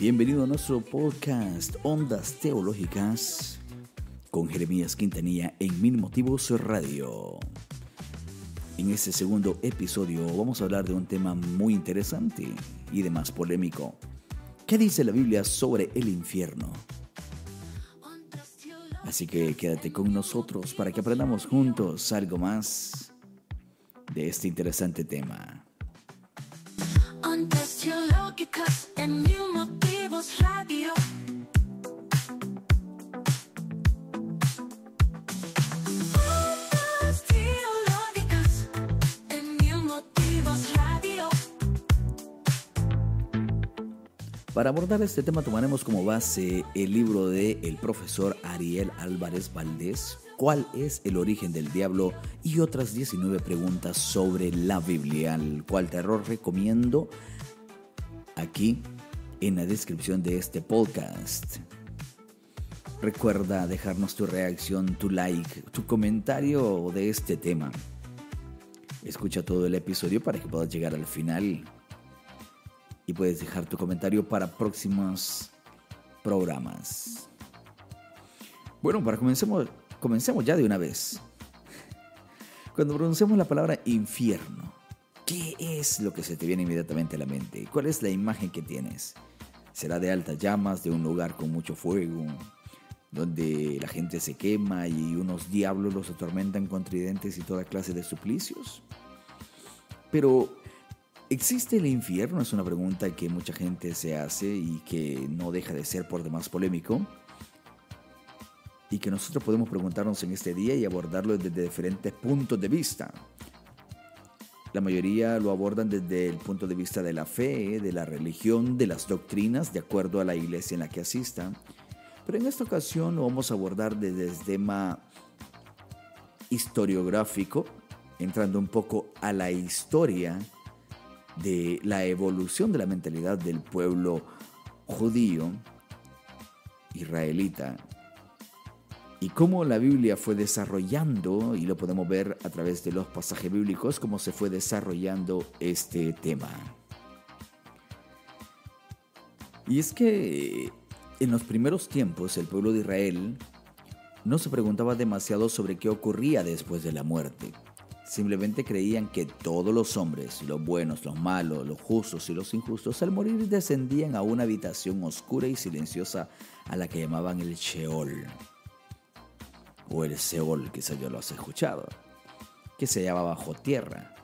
Bienvenido a nuestro podcast Ondas Teológicas con Jeremías Quintanilla en Mil Motivos Radio. En este segundo episodio vamos a hablar de un tema muy interesante y demás polémico. ¿Qué dice la Biblia sobre el infierno? Así que quédate con nosotros para que aprendamos juntos algo más de este interesante tema. Ondas Teológicas en Mil Motivos Radio. Ondas Teológicas en Mil Motivos Radio. Para abordar este tema tomaremos como base el libro del profesor Ariel Álvarez Valdés, ¿Cuál es el origen del diablo? Y otras 19 preguntas sobre la Biblia, el cual te recomiendo aquí en la descripción de este podcast. Recuerda dejarnos tu reacción, tu like, tu comentario de este tema. Escucha todo el episodio para que puedas llegar al final y puedes dejar tu comentario para próximos programas. Bueno, comencemos ya de una vez. Cuando pronunciamos la palabra infierno, ¿qué es lo que se te viene inmediatamente a la mente? ¿Cuál es la imagen que tienes? ¿Será de altas llamas, de un lugar con mucho fuego, donde la gente se quema y unos diablos los atormentan con tridentes y toda clase de suplicios? Pero, ¿existe el infierno? Es una pregunta que mucha gente se hace y que no deja de ser por demás polémico, y que nosotros podemos preguntarnos en este día y abordarlo desde diferentes puntos de vista. La mayoría lo abordan desde el punto de vista de la fe, de la religión, de las doctrinas, de acuerdo a la iglesia en la que asistan. Pero en esta ocasión lo vamos a abordar desde el tema historiográfico, entrando un poco a la historia de la evolución de la mentalidad del pueblo judío, israelita, y cómo la Biblia fue desarrollando, y lo podemos ver a través de los pasajes bíblicos, cómo se fue desarrollando este tema. Y es que en los primeros tiempos el pueblo de Israel no se preguntaba demasiado sobre qué ocurría después de la muerte. Simplemente creían que todos los hombres, los buenos, los malos, los justos y los injustos, al morir descendían a una habitación oscura y silenciosa a la que llamaban el Sheol, o el Seol, quizás ya lo has escuchado, que se hallaba bajo tierra,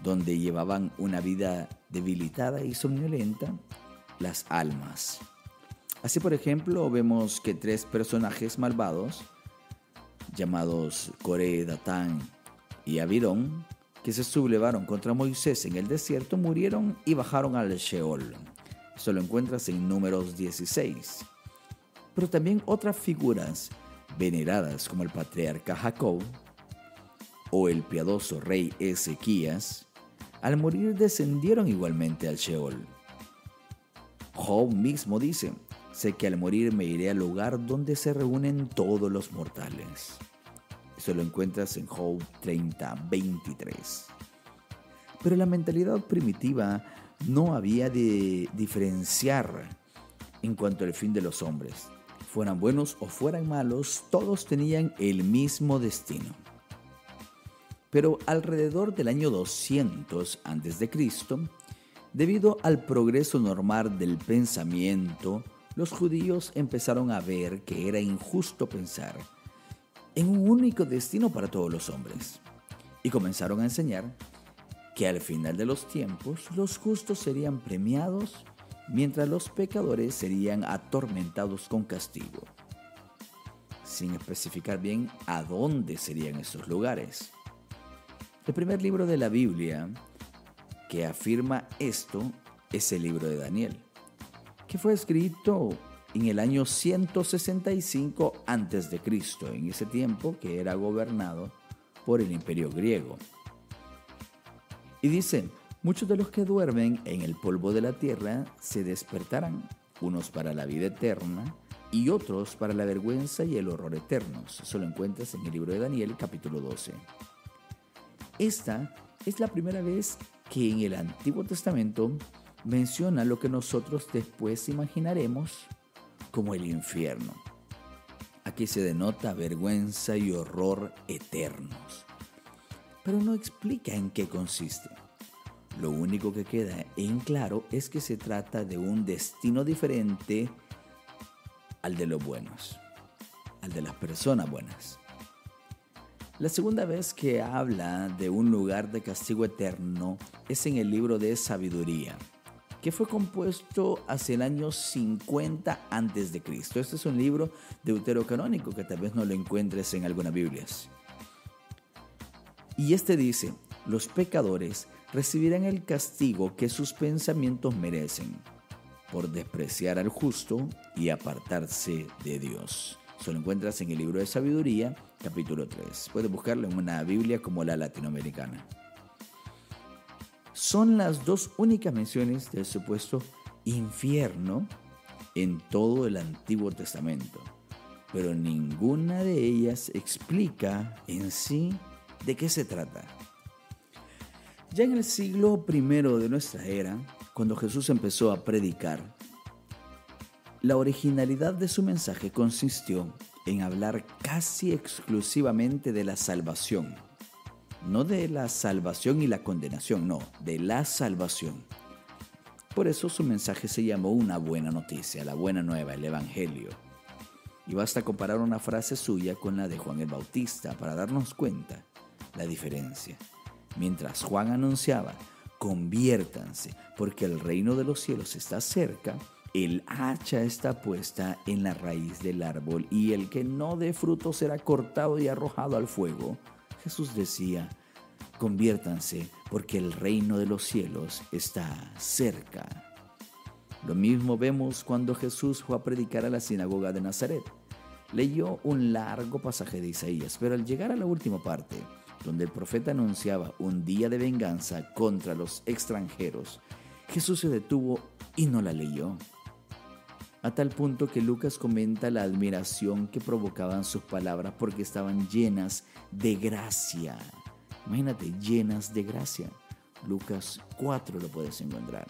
donde llevaban una vida debilitada y somnolienta las almas. Así, por ejemplo, vemos que 3 personajes malvados, llamados Coré, Datán y Abirón, que se sublevaron contra Moisés en el desierto, murieron y bajaron al Sheol. Esto lo encuentras en Números 16. Pero también otras figuras veneradas como el patriarca Jacob o el piadoso rey Ezequías, al morir descendieron igualmente al Sheol. Job mismo dice: sé que al morir me iré al lugar donde se reúnen todos los mortales. Eso lo encuentras en Job 30:23. Pero la mentalidad primitiva no había de diferenciar en cuanto al fin de los hombres. Fueran buenos o fueran malos, todos tenían el mismo destino. Pero alrededor del año 200 a.C., debido al progreso normal del pensamiento, los judíos empezaron a ver que era injusto pensar en un único destino para todos los hombres, y comenzaron a enseñar que al final de los tiempos los justos serían premiados, mientras los pecadores serían atormentados con castigo, sin especificar bien a dónde serían esos lugares. El primer libro de la Biblia que afirma esto es el libro de Daniel, que fue escrito en el año 165 a.C., en ese tiempo que era gobernado por el Imperio griego. Y dice: muchos de los que duermen en el polvo de la tierra se despertarán, unos para la vida eterna y otros para la vergüenza y el horror eternos. Eso lo encuentras en el libro de Daniel, capítulo 12. Esta es la primera vez que en el Antiguo Testamento menciona lo que nosotros después imaginaremos como el infierno. Aquí se denota vergüenza y horror eternos, pero no explica en qué consiste. Lo único que queda en claro es que se trata de un destino diferente al de los buenos, al de las personas buenas. La segunda vez que habla de un lugar de castigo eterno es en el libro de Sabiduría, que fue compuesto hacia el año 50 a.C. Este es un libro deuterocanónico que tal vez no lo encuentres en algunas Biblias. Y este dice: los pecadores recibirán el castigo que sus pensamientos merecen, por despreciar al justo y apartarse de Dios. Eso lo encuentras en el libro de Sabiduría, capítulo 3. Puedes buscarlo en una Biblia como la latinoamericana. Son las dos únicas menciones del supuesto infierno en todo el Antiguo Testamento, pero ninguna de ellas explica en sí de qué se trata. Ya en el siglo I de nuestra era, cuando Jesús empezó a predicar, la originalidad de su mensaje consistió en hablar casi exclusivamente de la salvación. No de la salvación y la condenación, no, de la salvación. Por eso su mensaje se llamó una buena noticia, la buena nueva, el Evangelio. Y basta comparar una frase suya con la de Juan el Bautista para darnos cuenta la diferencia. Mientras Juan anunciaba: conviértanse, porque el reino de los cielos está cerca, el hacha está puesta en la raíz del árbol y el que no dé fruto será cortado y arrojado al fuego. Jesús decía: conviértanse, porque el reino de los cielos está cerca. Lo mismo vemos cuando Jesús fue a predicar a la sinagoga de Nazaret. Leyó un largo pasaje de Isaías, pero al llegar a la última parte, donde el profeta anunciaba un día de venganza contra los extranjeros, Jesús se detuvo y no la leyó. A tal punto que Lucas comenta la admiración que provocaban sus palabras porque estaban llenas de gracia. Imagínate, llenas de gracia. Lucas 4 lo puedes encontrar.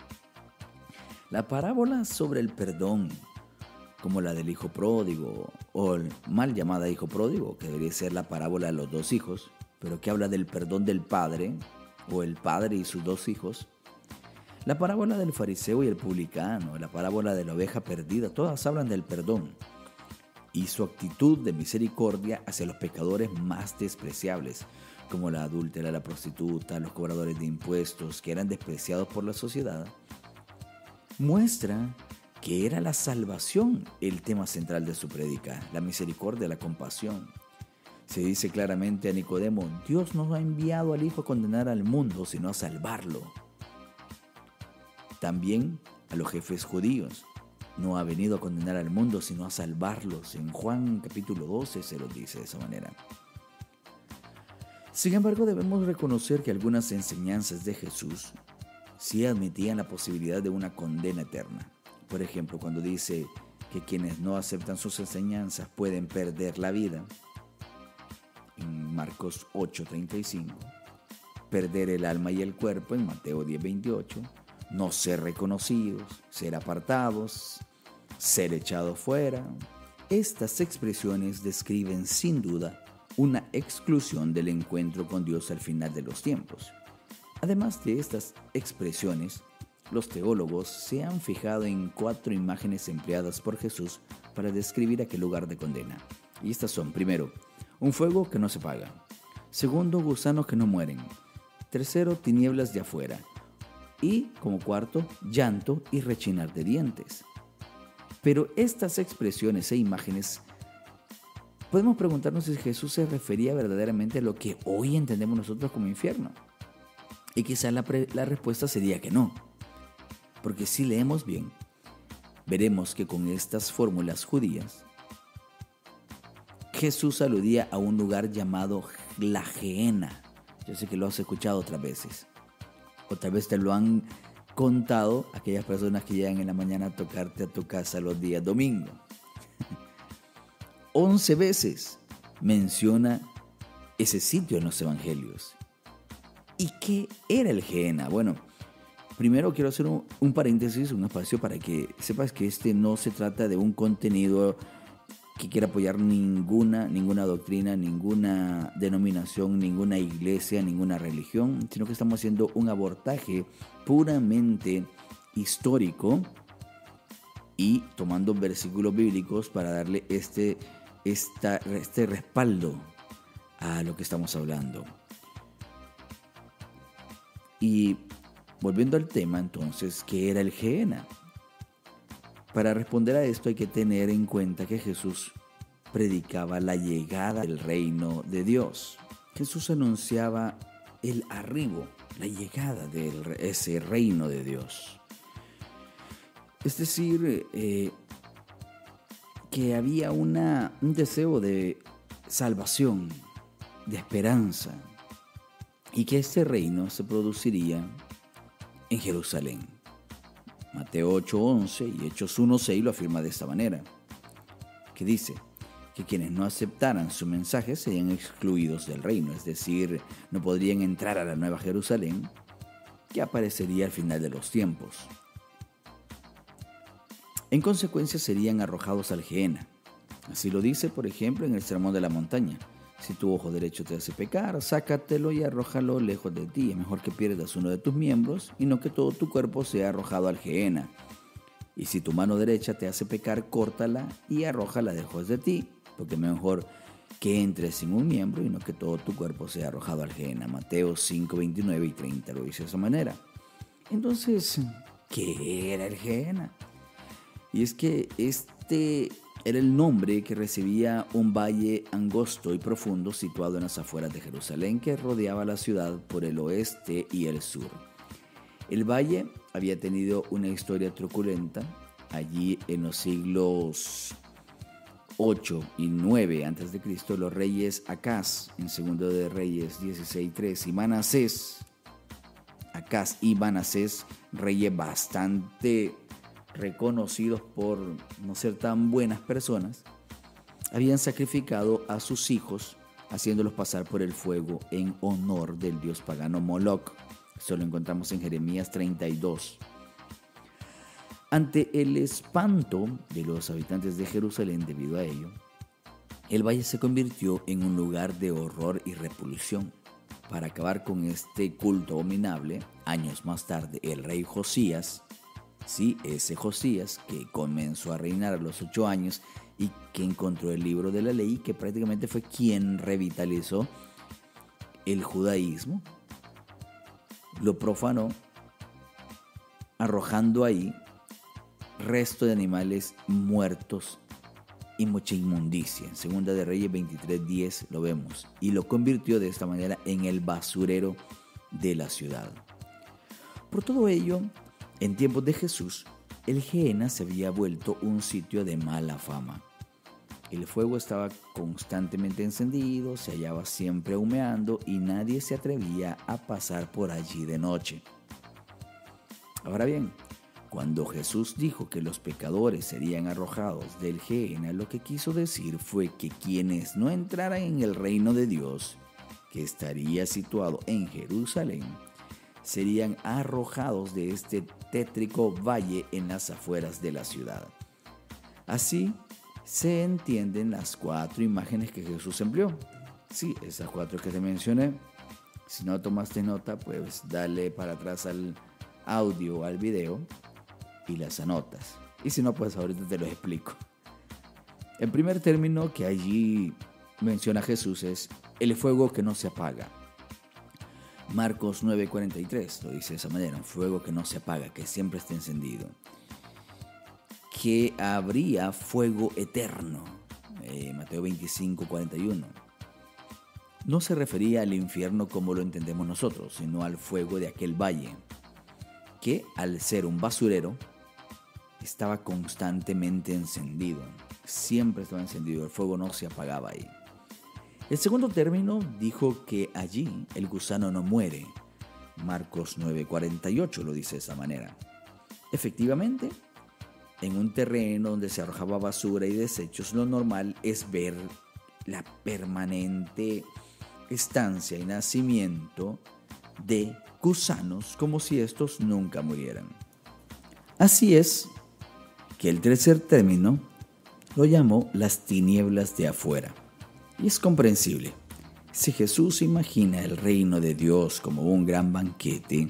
La parábola sobre el perdón, como la del hijo pródigo, o el mal llamada hijo pródigo, que debería ser la parábola de los dos hijos, pero que habla del perdón del padre, o el padre y sus dos hijos. La parábola del fariseo y el publicano, la parábola de la oveja perdida, todas hablan del perdón y su actitud de misericordia hacia los pecadores más despreciables, como la adúltera, la prostituta, los cobradores de impuestos, que eran despreciados por la sociedad. Muestra que era la salvación el tema central de su prédica, la misericordia, la compasión. Se dice claramente a Nicodemo: Dios no ha enviado al Hijo a condenar al mundo, sino a salvarlo. También a los jefes judíos: no ha venido a condenar al mundo, sino a salvarlos. En Juan capítulo 12 se los dice de esa manera. Sin embargo, debemos reconocer que algunas enseñanzas de Jesús sí admitían la posibilidad de una condena eterna. Por ejemplo, cuando dice que quienes no aceptan sus enseñanzas pueden perder la vida, en Marcos 8:35, perder el alma y el cuerpo en Mateo 10:28, no ser reconocidos, ser apartados, ser echados fuera. Estas expresiones describen sin duda una exclusión del encuentro con Dios al final de los tiempos. Además de estas expresiones, los teólogos se han fijado en 4 imágenes empleadas por Jesús para describir aquel lugar de condena. Y estas son: primero, un fuego que no se apaga; segundo, gusanos que no mueren; tercero, tinieblas de afuera; y, como cuarto, llanto y rechinar de dientes. Pero estas expresiones e imágenes, podemos preguntarnos si Jesús se refería verdaderamente a lo que hoy entendemos nosotros como infierno. Y quizás la respuesta sería que no. Porque si leemos bien, veremos que con estas fórmulas judías, Jesús aludía a un lugar llamado la Gehenna. Yo sé que lo has escuchado otras veces. O tal vez te lo han contado aquellas personas que llegan en la mañana a tocarte a tu casa los días domingo. 11 veces menciona ese sitio en los evangelios. ¿Y qué era el Gehenna? Bueno, Primero quiero hacer un paréntesis, un espacio para que sepas que no se trata de un contenido que quiera apoyar ninguna doctrina, ninguna denominación, ninguna iglesia, ninguna religión, sino que estamos haciendo un abordaje puramente histórico y tomando versículos bíblicos para darle este respaldo a lo que estamos hablando. Y volviendo al tema, entonces, ¿qué era el Gehenna? Para responder a esto hay que tener en cuenta que Jesús predicaba la llegada del reino de Dios. Jesús anunciaba el arribo, la llegada de ese reino de Dios. Es decir, que había un deseo de salvación, de esperanza, y que este reino se produciría en Jerusalén. Mateo 8:11 y Hechos 1:6 lo afirma de esta manera, que dice que quienes no aceptaran su mensaje serían excluidos del reino, es decir, no podrían entrar a la Nueva Jerusalén, que aparecería al final de los tiempos. En consecuencia serían arrojados al Gehenna. Así lo dice, por ejemplo, en el Sermón de la Montaña. Si tu ojo derecho te hace pecar, sácatelo y arrójalo lejos de ti. Es mejor que pierdas uno de tus miembros y no que todo tu cuerpo sea arrojado al Gehenna. Y si tu mano derecha te hace pecar, córtala y arrójala lejos de ti, porque es mejor que entres sin un miembro y no que todo tu cuerpo sea arrojado al Gehenna. Mateo 5:29 y 30 lo dice de esa manera. Entonces, ¿qué era el Gehenna? Y es que este era el nombre que recibía un valle angosto y profundo situado en las afueras de Jerusalén que rodeaba la ciudad por el oeste y el sur. El valle había tenido una historia truculenta. Allí en los siglos 8 y 9 a.C., los reyes Acaz, en Segundo de Reyes 16:3, y Manasés, Acaz y Manasés, reyes bastante reconocidos por no ser tan buenas personas, habían sacrificado a sus hijos haciéndolos pasar por el fuego en honor del dios pagano Moloc. Esto lo encontramos en Jeremías 32. Ante el espanto de los habitantes de Jerusalén debido a ello, el valle se convirtió en un lugar de horror y repulsión. Para acabar con este culto abominable, años más tarde el rey Josías, sí, ese Josías que comenzó a reinar a los 8 años y que encontró el libro de la ley, que prácticamente fue quien revitalizó el judaísmo, lo profanó, arrojando ahí resto de animales muertos y mucha inmundicia. En Segunda de Reyes 23:10 lo vemos, y lo convirtió de esta manera en el basurero de la ciudad. Por todo ello, en tiempos de Jesús, el Gehenna se había vuelto un sitio de mala fama. El fuego estaba constantemente encendido, se hallaba siempre humeando y nadie se atrevía a pasar por allí de noche. Ahora bien, cuando Jesús dijo que los pecadores serían arrojados del Gehenna, lo que quiso decir fue que quienes no entraran en el reino de Dios, que estaría situado en Jerusalén, serían arrojados de este tétrico valle en las afueras de la ciudad. Así se entienden las 4 imágenes que Jesús empleó. Sí, esas 4 que te mencioné. Si no tomaste nota, pues dale para atrás al audio, al video, y las anotas. Y si no, pues ahorita te lo explico. El primer término que allí menciona Jesús es el fuego que no se apaga. Marcos 9:43 lo dice de esa manera: un fuego que no se apaga, que siempre está encendido. Que habría fuego eterno. Mateo 25:41. No se refería al infierno como lo entendemos nosotros, sino al fuego de aquel valle, que al ser un basurero, estaba constantemente encendido. Siempre estaba encendido, el fuego no se apagaba ahí. El segundo término dijo que allí el gusano no muere. Marcos 9:48 lo dice de esa manera. Efectivamente, en un terreno donde se arrojaba basura y desechos, lo normal es ver la permanente estancia y nacimiento de gusanos como si estos nunca murieran. Así es que el tercer término lo llamó las tinieblas de afuera. Y es comprensible. Si Jesús imagina el reino de Dios como un gran banquete,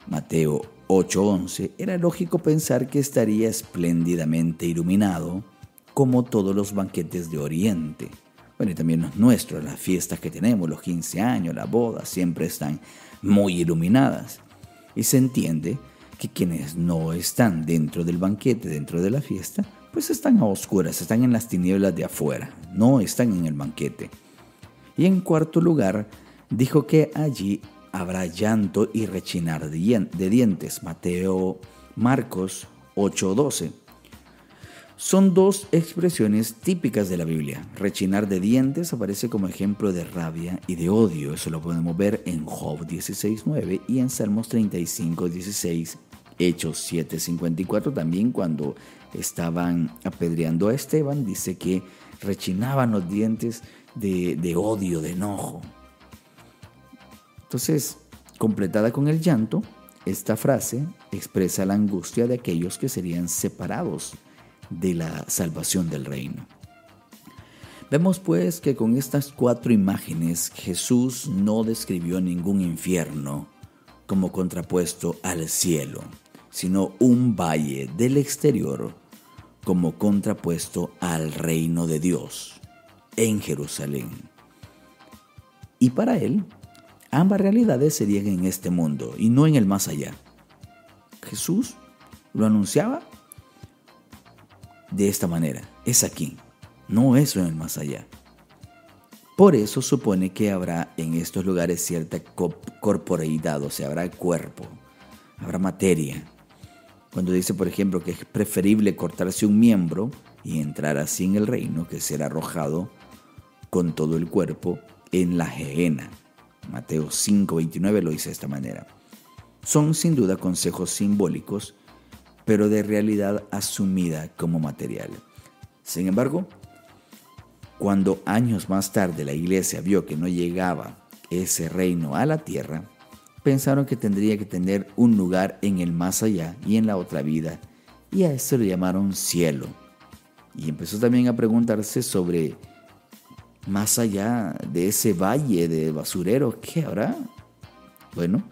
Mateo 8:11, era lógico pensar que estaría espléndidamente iluminado como todos los banquetes de Oriente. Bueno, y también los nuestros, las fiestas que tenemos, los 15 años, las bodas, siempre están muy iluminadas. Y se entiende que quienes no están dentro del banquete, dentro de la fiesta, pues están a oscuras, están en las tinieblas de afuera, no están en el banquete. Y en cuarto lugar, dijo que allí habrá llanto y rechinar de dientes. Marcos 8:12. Son dos expresiones típicas de la Biblia. Rechinar de dientes aparece como ejemplo de rabia y de odio. Eso lo podemos ver en Job 16:9 y en Salmos 35:16, Hechos 7:54. También cuando estaban apedreando a Esteban, dice que rechinaban los dientes de odio, de enojo. Entonces, completada con el llanto, esta frase expresa la angustia de aquellos que serían separados de la salvación del reino. Vemos pues que con estas cuatro imágenes Jesús no describió ningún infierno como contrapuesto al cielo, sino un valle del exterior como contrapuesto al reino de Dios en Jerusalén. Y para él, ambas realidades serían en este mundo y no en el más allá. Jesús lo anunciaba de esta manera: es aquí, no es en el más allá. Por eso supone que habrá en estos lugares cierta corporeidad, o sea, habrá cuerpo, habrá materia. Cuando dice, por ejemplo, que es preferible cortarse un miembro y entrar así en el reino que ser arrojado con todo el cuerpo en la gehenna. Mateo 5:29 lo dice de esta manera. Son sin duda consejos simbólicos, pero de realidad asumida como material. Sin embargo, cuando años más tarde la iglesia vio que no llegaba ese reino a la tierra, pensaron que tendría que tener un lugar en el más allá y en la otra vida, y a eso le llamaron cielo. Y empezó también a preguntarse sobre más allá de ese valle de basurero, ¿qué habrá? Bueno,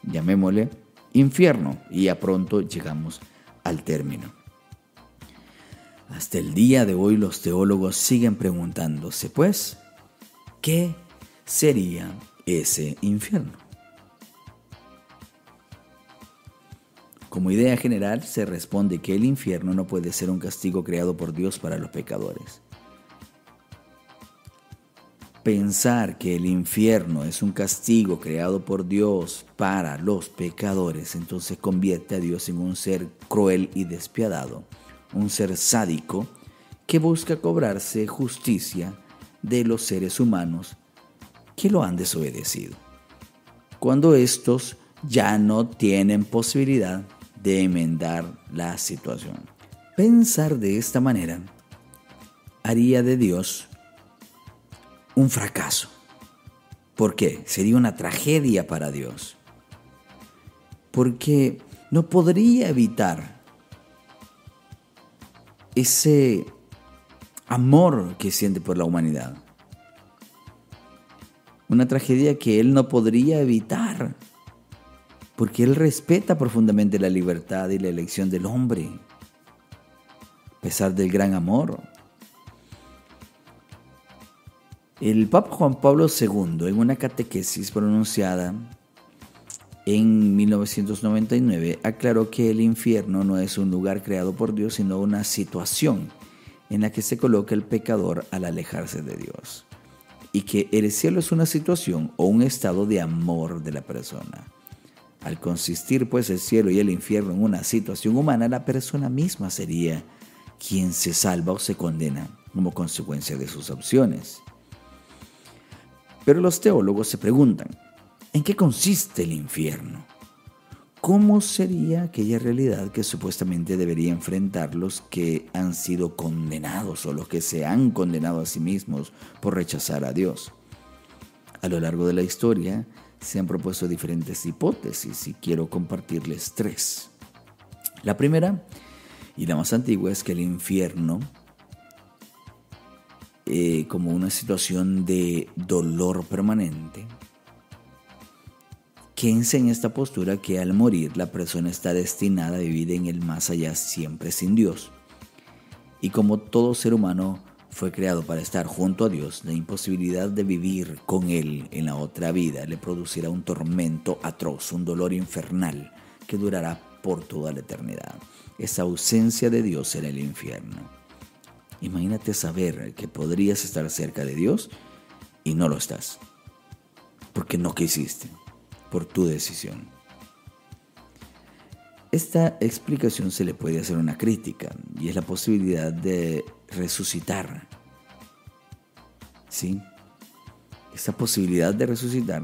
llamémosle infierno, y ya pronto llegamos al término. Hasta el día de hoy los teólogos siguen preguntándose, pues, ¿qué sería ese infierno? Como idea general se responde que el infierno no puede ser un castigo creado por Dios para los pecadores. Pensar que el infierno es un castigo creado por Dios para los pecadores, entonces convierte a Dios en un ser cruel y despiadado, un ser sádico que busca cobrarse justicia de los seres humanos que lo han desobedecido, cuando estos ya no tienen posibilidad de enmendar la situación. Pensar de esta manera haría de Dios un fracaso. ¿Por qué? Sería una tragedia para Dios. Porque no podría evitar ese amor que siente por la humanidad. Una tragedia que Él no podría evitar, porque Él respeta profundamente la libertad y la elección del hombre, a pesar del gran amor. El Papa Juan Pablo II, en una catequesis pronunciada en 1999, aclaró que el infierno no es un lugar creado por Dios, sino una situación en la que se coloca el pecador al alejarse de Dios, y que el cielo es una situación o un estado de amor de la persona. Al consistir pues el cielo y el infierno en una situación humana, la persona misma sería quien se salva o se condena como consecuencia de sus opciones. Pero los teólogos se preguntan, ¿en qué consiste el infierno? ¿Cómo sería aquella realidad que supuestamente debería enfrentar los que han sido condenados o los que se han condenado a sí mismos por rechazar a Dios? A lo largo de la historia se han propuesto diferentes hipótesis y quiero compartirles 3. La primera y la más antigua es que el infierno, como una situación de dolor permanente, que enseña esta postura que al morir la persona está destinada a vivir en el más allá siempre sin Dios. Y como todo ser humano fue creado para estar junto a Dios, la imposibilidad de vivir con Él en la otra vida le producirá un tormento atroz, un dolor infernal que durará por toda la eternidad. Esa ausencia de Dios en el infierno. Imagínate saber que podrías estar cerca de Dios y no lo estás, porque no quisiste, por tu decisión. Esta explicación se le puede hacer una crítica y es la posibilidad de resucitar. ¿Sí? Esa posibilidad de resucitar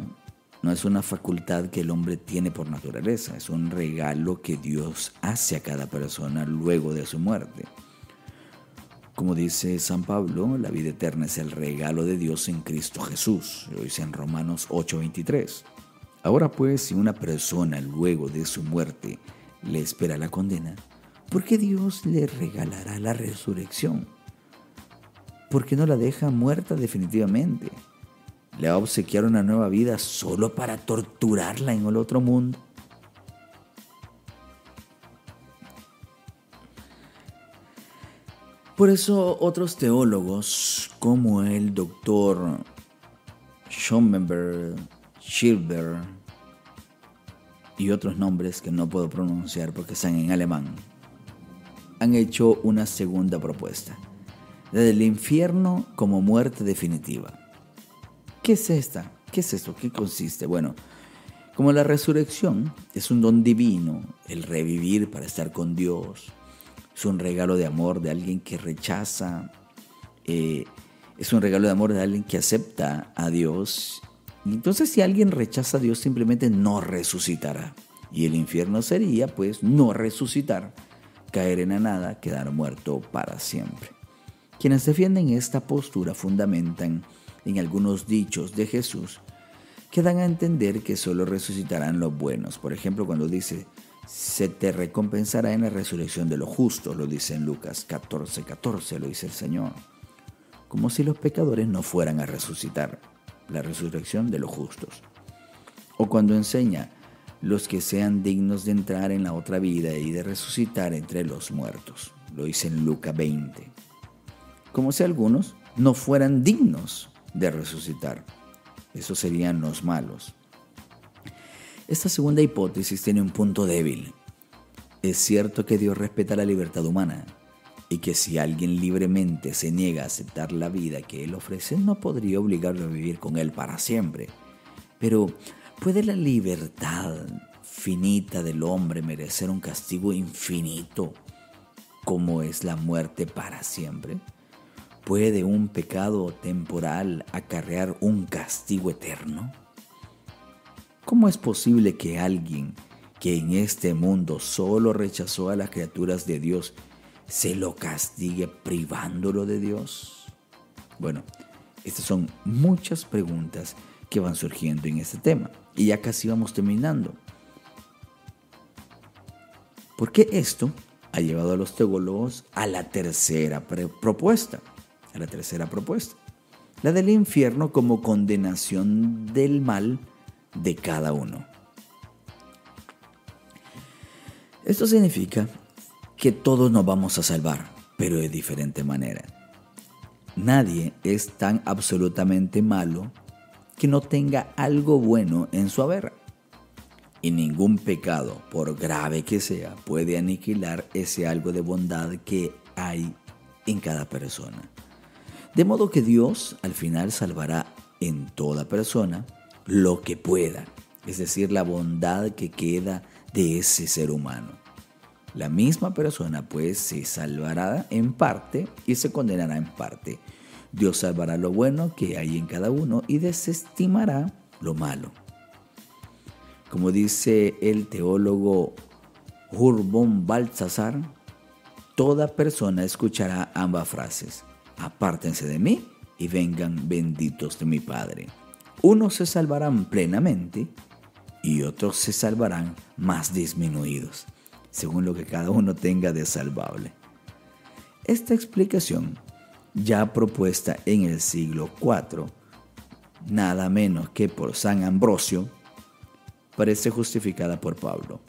no es una facultad que el hombre tiene por naturaleza, es un regalo que Dios hace a cada persona luego de su muerte. Como dice San Pablo, la vida eterna es el regalo de Dios en Cristo Jesús, lo dice en Romanos 8:23. Ahora pues, si una persona luego de su muerte le espera la condena, ¿por qué Dios le regalará la resurrección? ¿Por qué no la deja muerta definitivamente? ¿Le va a obsequiar una nueva vida solo para torturarla en el otro mundo? Por eso otros teólogos, como el doctor Schomberg, Schilber y otros nombres que no puedo pronunciar porque están en alemán, han hecho una segunda propuesta, la del infierno como muerte definitiva. ¿Qué es esta? ¿Qué es esto? ¿Qué consiste? Bueno, como la resurrección es un don divino, el revivir para estar con Dios, es un regalo de amor de alguien que rechaza, es un regalo de amor de alguien que acepta a Dios. Y entonces si alguien rechaza a Dios simplemente no resucitará. Y el infierno sería pues no resucitar, caer en la nada, quedar muerto para siempre. Quienes defienden esta postura fundamentan en algunos dichos de Jesús que dan a entender que solo resucitarán los buenos. Por ejemplo, cuando dice, se te recompensará en la resurrección de los justos, lo dice en Lucas 14:14, lo dice el Señor. Como si los pecadores no fueran a resucitar, la resurrección de los justos. O cuando enseña, los que sean dignos de entrar en la otra vida y de resucitar entre los muertos, lo dice en Lucas 20. Como si algunos no fueran dignos de resucitar. Esos serían los malos. Esta segunda hipótesis tiene un punto débil. Es cierto que Dios respeta la libertad humana y que si alguien libremente se niega a aceptar la vida que Él ofrece, no podría obligarlo a vivir con Él para siempre. Pero, ¿puede la libertad finita del hombre merecer un castigo infinito como es la muerte para siempre? ¿Puede un pecado temporal acarrear un castigo eterno? ¿Cómo es posible que alguien que en este mundo solo rechazó a las criaturas de Dios se lo castigue privándolo de Dios? Bueno, estas son muchas preguntas que van surgiendo en este tema y ya casi vamos terminando. ¿Por qué esto ha llevado a los teólogos a la tercera propuesta? La del infierno como condenación del mal de cada uno. Esto significa que todos nos vamos a salvar, pero de diferente manera. Nadie es tan absolutamente malo que no tenga algo bueno en su haber. Y ningún pecado, por grave que sea, puede aniquilar ese algo de bondad que hay en cada persona. De modo que Dios al final salvará en toda persona lo que pueda, es decir, la bondad que queda de ese ser humano. La misma persona pues se salvará en parte y se condenará en parte. Dios salvará lo bueno que hay en cada uno y desestimará lo malo. Como dice el teólogo Hurbon Balthasar, toda persona escuchará ambas frases: apártense de mí y vengan benditos de mi Padre. Unos se salvarán plenamente y otros se salvarán más disminuidos, según lo que cada uno tenga de salvable. Esta explicación, ya propuesta en el siglo IV, nada menos que por San Ambrosio, parece justificada por Pablo,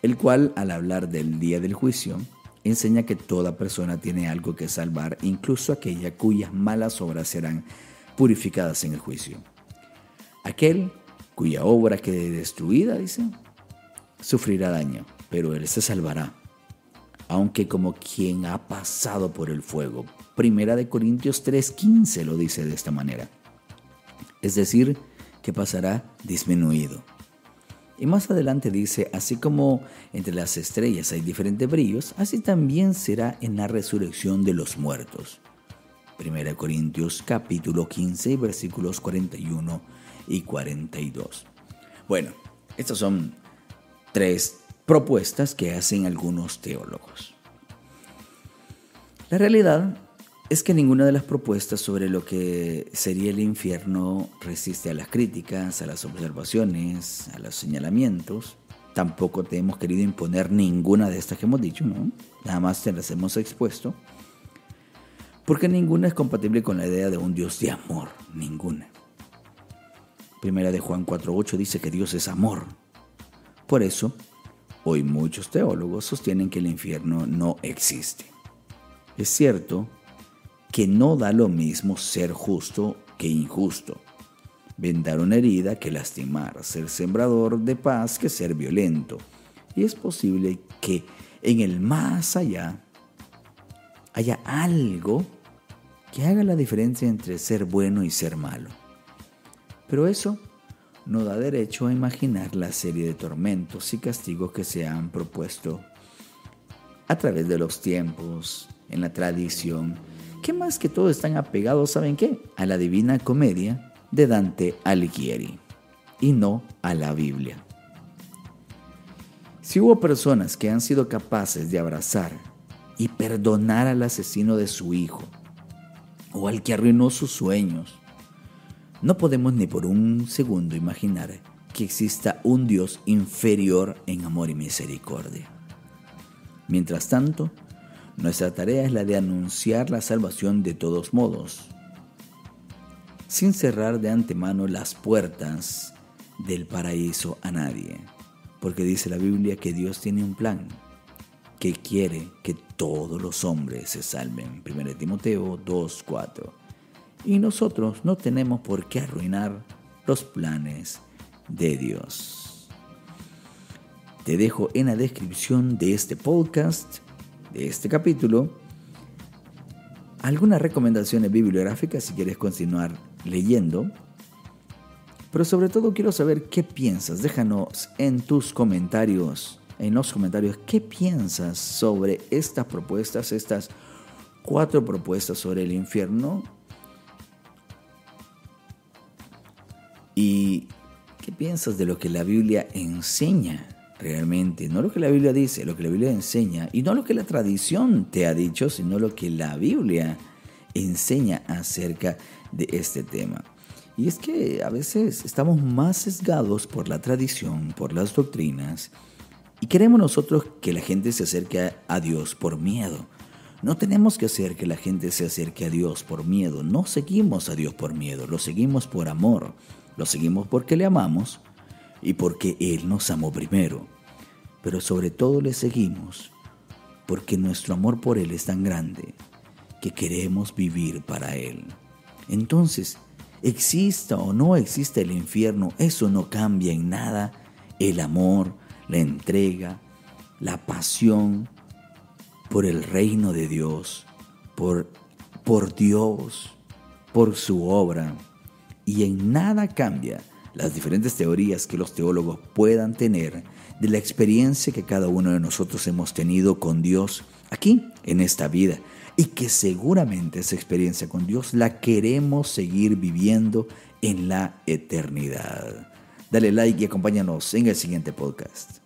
el cual, al hablar del día del juicio, enseña que toda persona tiene algo que salvar, incluso aquella cuyas malas obras serán purificadas en el juicio. Aquel cuya obra quede destruida, dice, sufrirá daño, pero él se salvará, aunque como quien ha pasado por el fuego. Primera de Corintios 3:15 lo dice de esta manera. Es decir, que pasará disminuido. Y más adelante dice, así como entre las estrellas hay diferentes brillos, así también será en la resurrección de los muertos. Primera de Corintios capítulo 15, versículos 41 y 42. Bueno, estas son 3 propuestas que hacen algunos teólogos. La realidad es que ninguna de las propuestas sobre lo que sería el infierno resiste a las críticas, a las observaciones, a los señalamientos. Tampoco te hemos querido imponer ninguna de estas que hemos dicho, ¿no? Nada más te las hemos expuesto. Porque ninguna es compatible con la idea de un Dios de amor, ninguna. Primera de Juan 4:8 dice que Dios es amor. Por eso, hoy muchos teólogos sostienen que el infierno no existe. Es cierto que no da lo mismo ser justo que injusto, vendar una herida que lastimar, ser sembrador de paz que ser violento. Y es posible que en el más allá haya algo que haga la diferencia entre ser bueno y ser malo. Pero eso no da derecho a imaginar la serie de tormentos y castigos que se han propuesto a través de los tiempos, en la tradición, que más que todo están apegados, ¿saben qué? A la Divina Comedia de Dante Alighieri y no a la Biblia. Si hubo personas que han sido capaces de abrazar y perdonar al asesino de su hijo o al que arruinó sus sueños, no podemos ni por un segundo imaginar que exista un Dios inferior en amor y misericordia. Mientras tanto, nuestra tarea es la de anunciar la salvación de todos modos, sin cerrar de antemano las puertas del paraíso a nadie, porque dice la Biblia que Dios tiene un plan, que quiere que todos los hombres se salven. 1 Timoteo 2:4. Y nosotros no tenemos por qué arruinar los planes de Dios. Te dejo en la descripción de este podcast, de este capítulo, algunas recomendaciones bibliográficas si quieres continuar leyendo. Pero sobre todo quiero saber qué piensas. Déjanos en los comentarios, qué piensas sobre estas propuestas, estas 4 propuestas sobre el infierno. ¿Y qué piensas de lo que la Biblia enseña realmente? No lo que la Biblia dice, lo que la Biblia enseña. Y no lo que la tradición te ha dicho, sino lo que la Biblia enseña acerca de este tema. Y es que a veces estamos más sesgados por la tradición, por las doctrinas, y queremos nosotros que la gente se acerque a Dios por miedo. No tenemos que hacer que la gente se acerque a Dios por miedo. No seguimos a Dios por miedo, lo seguimos por amor. Lo seguimos porque le amamos y porque Él nos amó primero. Pero sobre todo le seguimos porque nuestro amor por Él es tan grande que queremos vivir para Él. Entonces, exista o no exista el infierno, eso no cambia en nada el amor, la entrega, la pasión por el reino de Dios, por Dios, por su obra. Y en nada cambia las diferentes teorías que los teólogos puedan tener de la experiencia que cada uno de nosotros hemos tenido con Dios aquí en esta vida, y que seguramente esa experiencia con Dios la queremos seguir viviendo en la eternidad. Dale like y acompáñanos en el siguiente podcast.